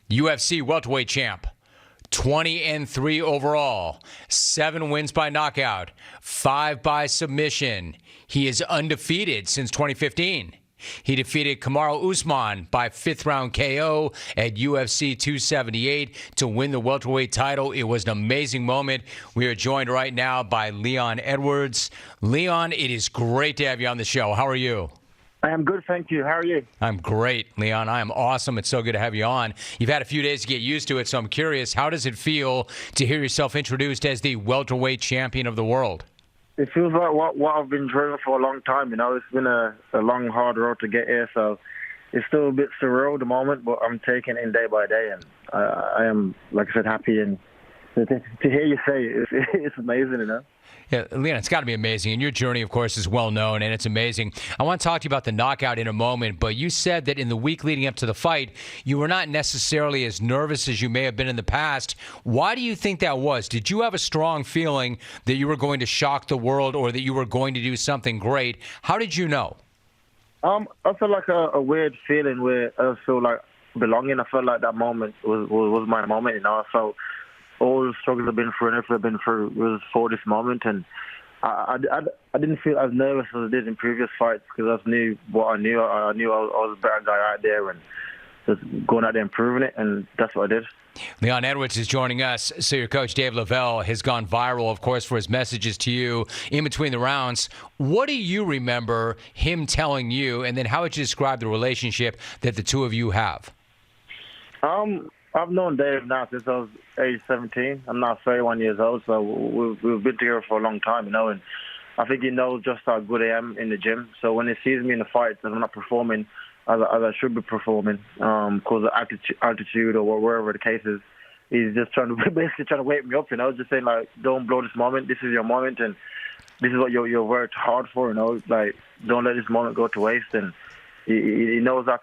UFC welterweight champ. 20-3 overall, 7 wins by knockout, 5 by submission. He is undefeated since 2015. He defeated Kamaru Usman by 5th-round KO at UFC 278 to win the welterweight title. It was an amazing moment. We are joined right now by Leon Edwards. Leon, it is great to have you on the show. How are you? I am good, thank you. How are you? I'm great, Leon. I am awesome. It's so good to have you on. You've had a few days to get used to it, so I'm curious, how does it feel to hear yourself introduced as the welterweight champion of the world? It feels like what I've been dreaming for a long time. You know, it's been a long, hard road to get here, so it's still a bit surreal at the moment, but I'm taking it in day by day, and I am, like I said, happy. And to hear you say it, it's amazing, you know? Yeah, Leon, it's got to be amazing. And your journey, of course, is well known, and it's amazing. I want to talk to you about the knockout in a moment, but you said that in the week leading up to the fight, you were not necessarily as nervous as you may have been in the past. Why do you think that was? Did you have a strong feeling that you were going to shock the world or that you were going to do something great? How did you know? I felt like a weird feeling where I feel like belonging. I felt like that moment was my moment, you know. I felt all the struggles I've been through and everything I've been through was for this moment, and I didn't feel as nervous as I did in previous fights because I knew what I knew. I knew I was a better guy out there and just going out there and proving it, and that's what I did. Leon Edwards is joining us. So your coach, Dave Lavelle, has gone viral, of course, for his messages to you in between the rounds. What do you remember him telling you, and then how would you describe the relationship that the two of you have? I've known Dave now since I was age 17. I'm now 31 years old, so we've been together for a long time, you know, and I think he knows just how good I am in the gym. So when he sees me in the fights and I'm not performing as I should be performing, because of altitude or wherever the case is, he's just basically trying to wake me up, you know, just saying, like, don't blow this moment. This is your moment, and this is what you're worked hard for, you know. Like, don't let this moment go to waste, and he knows how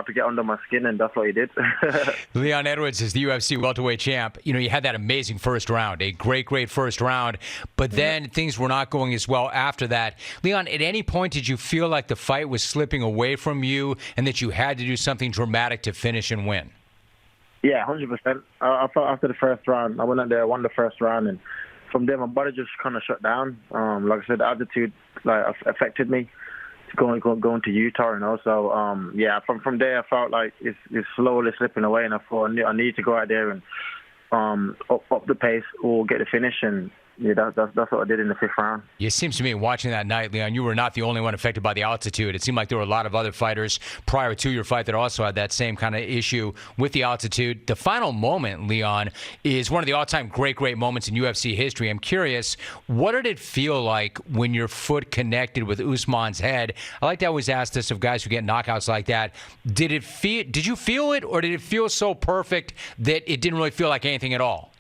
to get under my skin, and that's what he did. Leon Edwards is the UFC welterweight champ. You know, you had that amazing first round, a great first round, but then things were not going as well after that. Leon, at any point did you feel like the fight was slipping away from you and that you had to do something dramatic to finish and win? Yeah, 100%. I felt after the first round, I went out there, won the first round, and from there my body just kind of shut down. Like I said, the altitude affected me. Going to Utah, you know. So from there I felt like it's slowly slipping away, and I thought I need to go out there and up the pace or get the finish, and yeah, that's what I did in the 5th round. It seems to me, watching that night, Leon, you were not the only one affected by the altitude. It seemed like there were a lot of other fighters prior to your fight that also had that same kind of issue with the altitude. The final moment, Leon, is one of the all-time great moments in UFC history. I'm curious, what did it feel like when your foot connected with Usman's head? I like to always ask this of guys who get knockouts like that. Did you feel it, or did it feel so perfect that it didn't really feel like anything at all?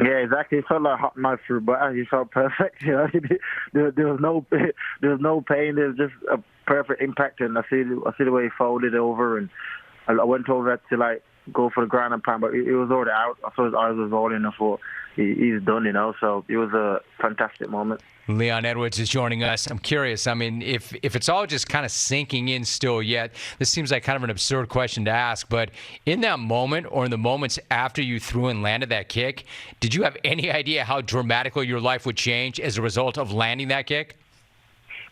Yeah, exactly. It felt like a hot knife through butter. He felt perfect. You know, there was no pain. There was just a perfect impact, and I see the way he folded over, and I went over to like go for the ground and pound, but it was already out. I saw his eyes was rolling. I thought he's done, you know. So it was a fantastic moment. Leon Edwards is joining us. I'm curious, I mean, if it's all just kind of sinking in still yet, this seems like kind of an absurd question to ask, but in that moment or in the moments after you threw and landed that kick, did you have any idea how dramatically your life would change as a result of landing that kick?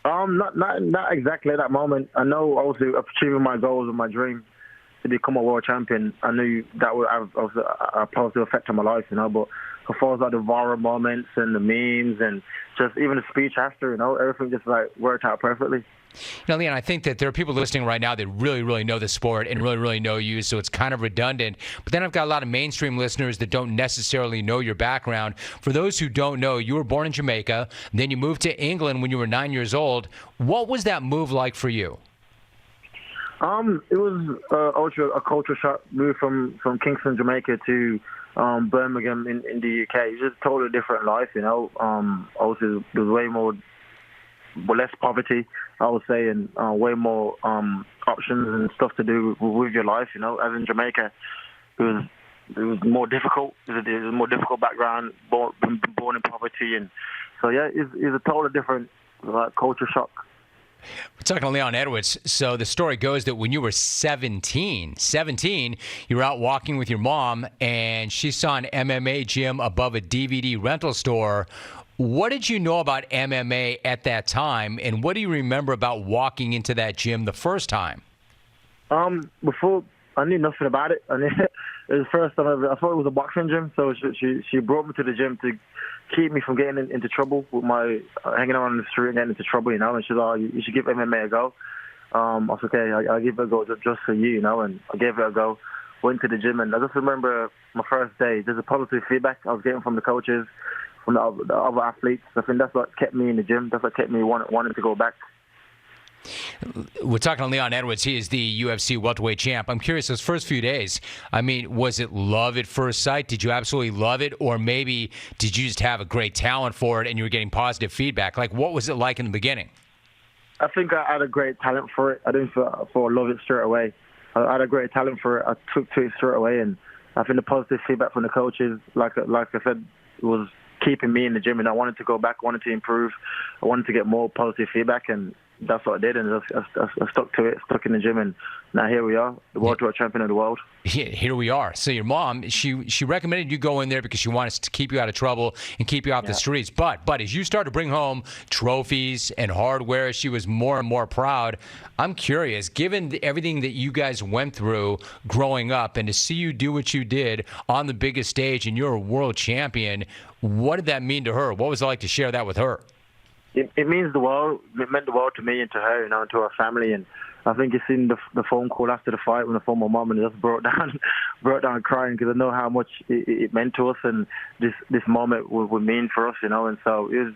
Not exactly at that moment. I know I was achieving my goals and my dream to become a world champion. I knew that would have a positive effect on my life, you know, but as far as like the viral moments and the memes and just even the speech after, you know, everything just like worked out perfectly. Now, Leon, I think that there are people listening right now that really know the sport and really know you, so it's kind of redundant. But then I've got a lot of mainstream listeners that don't necessarily know your background. For those who don't know, you were born in Jamaica, then you moved to England when you were 9 years old. What was that move like for you? It was a culture shock move from Kingston, Jamaica to Birmingham in the UK. It's just a totally different life, you know. Also, there's way less poverty, I would say, and way more options and stuff to do with your life, you know. As in Jamaica, it was more difficult. It was a more difficult background, born in poverty, and so yeah, it's a totally different culture shock We're talking to Leon Edwards. So the story goes that when you were 17, you were out walking with your mom, and she saw an MMA gym above a DVD rental store. What did you know about MMA at that time, and what do you remember about walking into that gym the first time? Before, I knew nothing about it. It was the first time I thought it was a boxing gym, so she brought me to the gym to keep me from getting into trouble with my hanging around in the street and getting into trouble, and she's like, you should give MMA a go. I was okay, I'll give it a go just for you, and I gave it a go. Went to the gym, and I just remember my first day, there's a positive feedback I was getting from the coaches, from the other athletes. I think that's what kept me in the gym. That's what kept me wanting to go back. We're talking to Leon Edwards. He is the UFC welterweight champ. I'm curious, those first few days, I mean, was it love at first sight? Did you absolutely love it? Or maybe did you just have a great talent for it and you were getting positive feedback? Like, what was it like in the beginning? I think I had a great talent for it. I didn't love it straight away. I had a great talent for it. I took to it straight away. And I think the positive feedback from the coaches, like I said, was keeping me in the gym. And I wanted to go back, wanted to improve. I wanted to get more positive feedback. And that's what I did, and I stuck to it, stuck in the gym, and now here we are, the welterweight champion of the world. Here we are. So your mom, she recommended you go in there because she wanted to keep you out of trouble and keep you off the streets. But as you start to bring home trophies and hardware, she was more and more proud. I'm curious, given everything that you guys went through growing up, and to see you do what you did on the biggest stage, and you're a world champion, what did that mean to her? What was it like to share that with her? It means the world. It meant the world to me and to her, and to her family. And I think it's in the phone call after the fight when I phoned my mum, and it just broke down crying, because I know how much it meant to us, and this moment would mean for us, And so it was.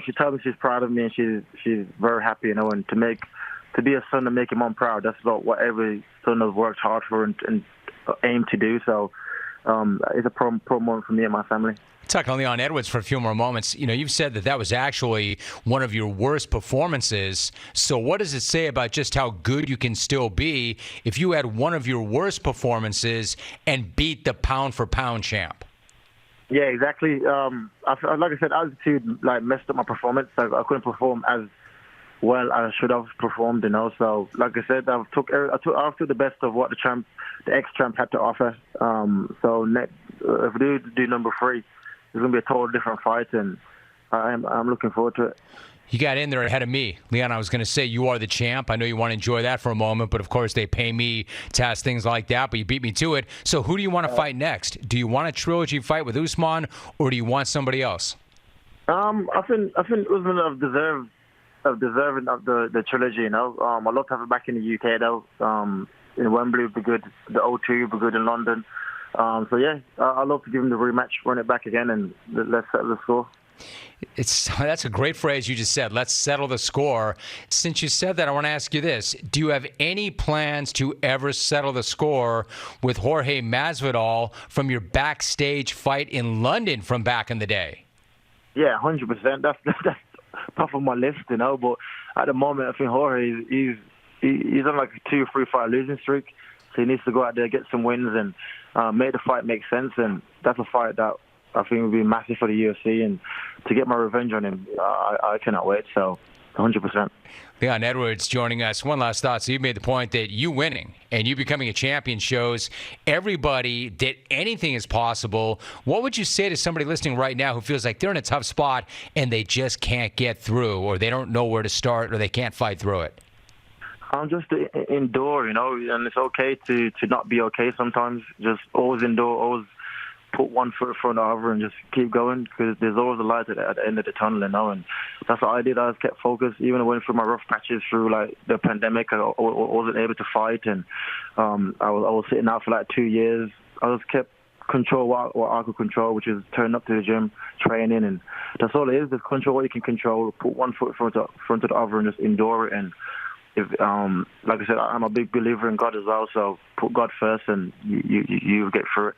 She told me she's proud of me, and she's very happy, And to be a son and make your mum proud, that's what every son has worked hard for and aimed to do. So it's a proud moment for me and my family. Talking to Leon Edwards for a few more moments. You've said that was actually one of your worst performances. So what does it say about just how good you can still be if you had one of your worst performances and beat the pound-for-pound champ? Yeah, exactly. Like I said, altitude messed up my performance. I couldn't perform as well as I should have performed. So like I said, I took the best of what the ex-champ had to offer. So next, if we do number 3. It's going to be a total different fight, and I'm looking forward to it. You got in there ahead of me. Leon, I was going to say you are the champ. I know you want to enjoy that for a moment, but of course they pay me to ask things like that, but you beat me to it. So who do you want to fight next? Do you want a trilogy fight with Usman, or do you want somebody else? I think Usman have deserving of the trilogy, I'd love to have it back in the UK, though. In Wembley would be good. The O2 would be good in London. I'd love to give him the rematch, run it back again, and let's settle the score. That's a great phrase you just said. Let's settle the score. Since you said that, I want to ask you this. Do you have any plans to ever settle the score with Jorge Masvidal from your backstage fight in London from back in the day? Yeah, 100%. That's top of my list, But at the moment, I think Jorge, he's on like a 2 or 3 fight losing streak. So he needs to go out there, get some wins, and make the fight make sense. And that's a fight that I think would be massive for the UFC. And to get my revenge on him, I cannot wait. So 100%. Leon Edwards joining us. One last thought. So you made the point that you winning and you becoming a champion shows everybody that anything is possible. What would you say to somebody listening right now who feels like they're in a tough spot and they just can't get through, or they don't know where to start, or they can't fight through it? I'm just endure, and it's okay to not be okay sometimes. Just always endure, always put one foot in front of the other, and just keep going, because there's always a light at the end of the tunnel, and that's what I did. I just kept focused, even when I went through my rough patches through the pandemic. I wasn't able to fight, and I was sitting out for 2 years. I just kept control what I could control, which is turning up to the gym, training, and that's all it is. Just control what you can control, put one foot in front of the other, and just endure it. And like I said, I'm a big believer in God as well, so put God first and you get through it.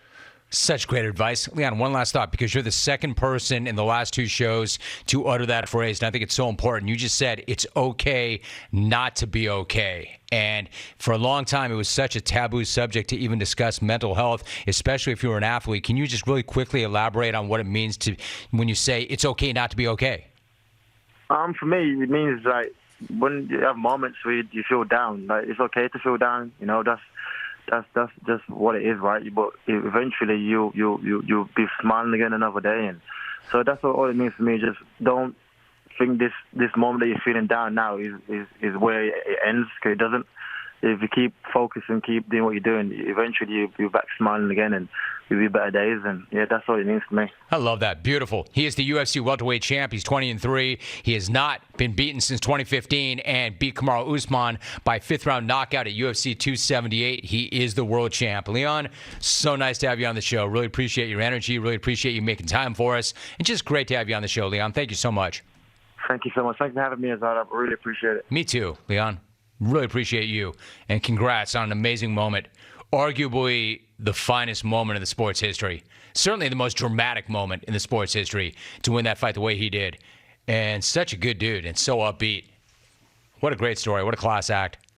Such great advice. Leon, one last thought, because you're the second person in the last 2 shows to utter that phrase, and I think it's so important. You just said it's okay not to be okay. And for a long time, it was such a taboo subject to even discuss mental health, especially if you were an athlete. Can you just really quickly elaborate on what it means when you say it's okay not to be okay? For me, it means when you have moments where you feel down, like it's okay to feel down. You know, that's just what it is, right? But eventually you'll be smiling again another day, and so that's all it means to me. Just don't think this moment that you're feeling down now is where it ends, because it doesn't. If you keep focusing, keep doing what you're doing, eventually you'll be back smiling again, and you'll be better days. And yeah, that's all it means to me. I love that. Beautiful. He is the UFC welterweight champ. He's 20-3. He has not been beaten since 2015 and beat Kamaru Usman by fifth-round knockout at UFC 278. He is the world champ. Leon, so nice to have you on the show. Really appreciate your energy. Really appreciate you making time for us. And just great to have you on the show, Leon. Thank you so much. Thank you so much. Thanks for having me, Azad. I really appreciate it. Me too, Leon. Really appreciate you. And congrats on an amazing moment. Arguably the finest moment in the sport's history. Certainly the most dramatic moment in the sport's history to win that fight the way he did. And such a good dude and so upbeat. What a great story. What a class act.